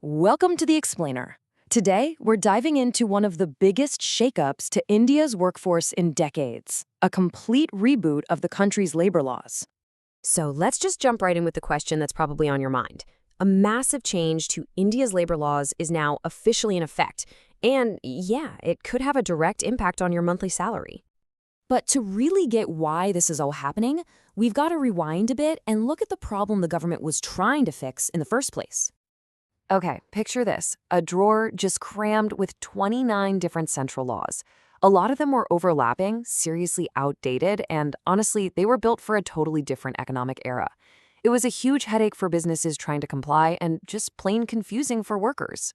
Welcome to the Explainer. Today, we're diving into one of the biggest shakeups to India's workforce in decades, a complete reboot of the country's labor laws. So let's just jump right in with the question that's probably on your mind. A massive change to India's labor laws is now officially in effect. And yeah, it could have a direct impact on your monthly salary. But to really get why this is all happening, we've got to rewind a bit and look at the problem the government was trying to fix in the first place. Okay, picture this, a drawer just crammed with 29 different central laws. A lot of them were overlapping, seriously outdated, and honestly, they were built for a totally different economic era. It was a huge headache for businesses trying to comply and just plain confusing for workers.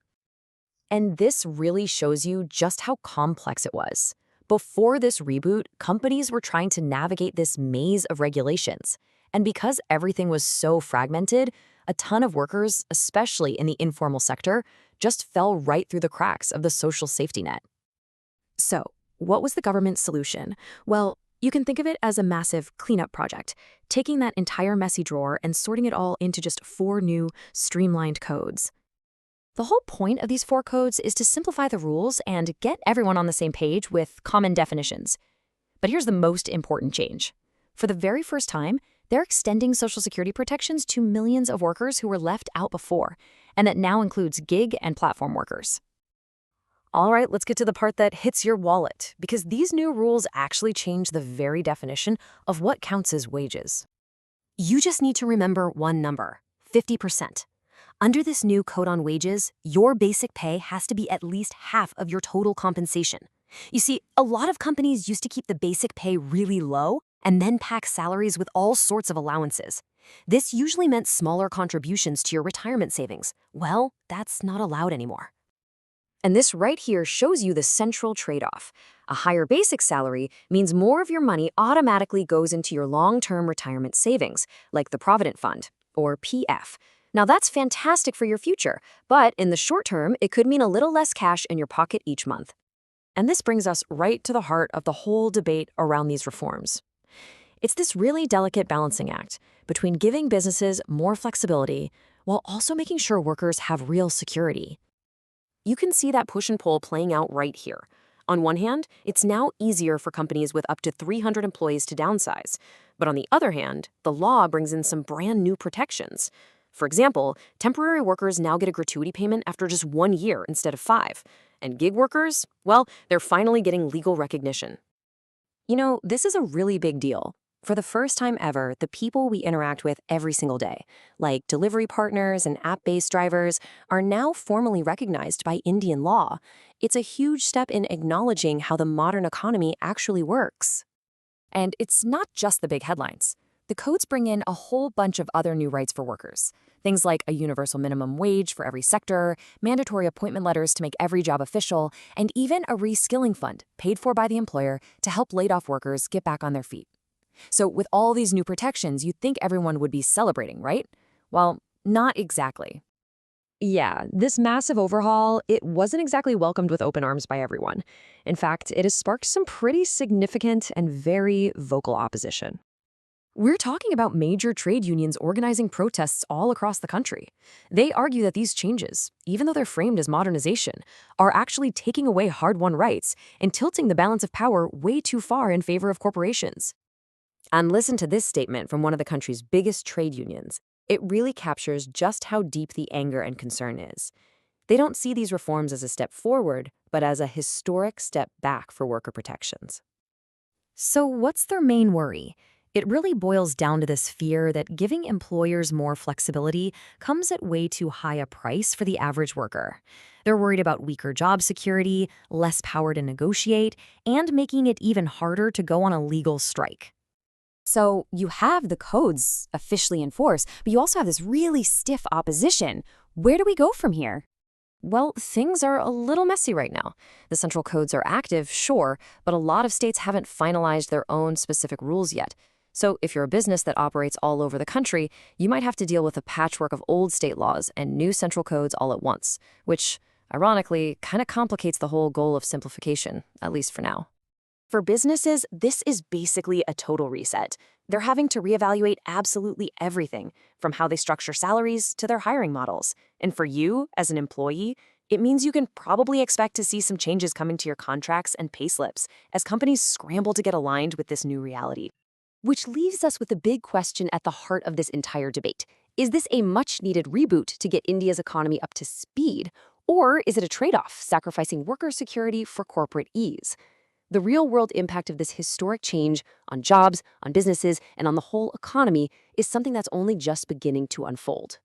And this really shows you just how complex it was. Before this reboot, companies were trying to navigate this maze of regulations. And because everything was so fragmented, a ton of workers, especially in the informal sector, just fell right through the cracks of the social safety net. So, what was the government's solution? Well, you can think of it as a massive cleanup project, taking that entire messy drawer and sorting it all into just 4 new, streamlined codes. The whole point of these 4 codes is to simplify the rules and get everyone on the same page with common definitions. But here's the most important change. For the very first time, they're extending Social Security protections to millions of workers who were left out before, and that now includes gig and platform workers. All right, let's get to the part that hits your wallet, because these new rules actually change the very definition of what counts as wages. You just need to remember one number, 50%. Under this new code on wages, your basic pay has to be at least half of your total compensation. You see, a lot of companies used to keep the basic pay really low and then pack salaries with all sorts of allowances. This usually meant smaller contributions to your retirement savings. Well, that's not allowed anymore. And this right here shows you the central trade-off. A higher basic salary means more of your money automatically goes into your long-term retirement savings, like the Provident Fund, or PF. Now that's fantastic for your future, but in the short term, it could mean a little less cash in your pocket each month. And this brings us right to the heart of the whole debate around these reforms. It's this really delicate balancing act between giving businesses more flexibility while also making sure workers have real security. You can see that push and pull playing out right here. On one hand, it's now easier for companies with up to 300 employees to downsize. But on the other hand, the law brings in some brand new protections. For example, temporary workers now get a gratuity payment after just 1 year instead of 5. And gig workers, well, they're finally getting legal recognition. You know, this is a really big deal. For the first time ever, the people we interact with every single day, like delivery partners and app-based drivers, are now formally recognized by Indian law. It's a huge step in acknowledging how the modern economy actually works. And it's not just the big headlines. The codes bring in a whole bunch of other new rights for workers. Things like a universal minimum wage for every sector, mandatory appointment letters to make every job official, and even a reskilling fund paid for by the employer to help laid-off workers get back on their feet. So with all these new protections, you'd think everyone would be celebrating, right? Well, not exactly. Yeah, this massive overhaul, it wasn't exactly welcomed with open arms by everyone. In fact, it has sparked some pretty significant and very vocal opposition. We're talking about major trade unions organizing protests all across the country. They argue that these changes, even though they're framed as modernization, are actually taking away hard-won rights and tilting the balance of power way too far in favor of corporations. And listen to this statement from one of the country's biggest trade unions. It really captures just how deep the anger and concern is. They don't see these reforms as a step forward, but as a historic step back for worker protections. So what's their main worry? It really boils down to this fear that giving employers more flexibility comes at way too high a price for the average worker. They're worried about weaker job security, less power to negotiate, and making it even harder to go on a legal strike. So you have the codes officially in force, but you also have this really stiff opposition. Where do we go from here? Well, things are a little messy right now. The central codes are active, sure, but a lot of states haven't finalized their own specific rules yet. So if you're a business that operates all over the country, you might have to deal with a patchwork of old state laws and new central codes all at once, which, ironically, kind of complicates the whole goal of simplification, at least for now. For businesses, this is basically a total reset. They're having to reevaluate absolutely everything, from how they structure salaries to their hiring models. And for you, as an employee, it means you can probably expect to see some changes coming to your contracts and payslips as companies scramble to get aligned with this new reality. Which leaves us with the big question at the heart of this entire debate. Is this a much-needed reboot to get India's economy up to speed, or is it a trade-off, sacrificing worker security for corporate ease? The real-world impact of this historic change on jobs, on businesses, and on the whole economy is something that's only just beginning to unfold.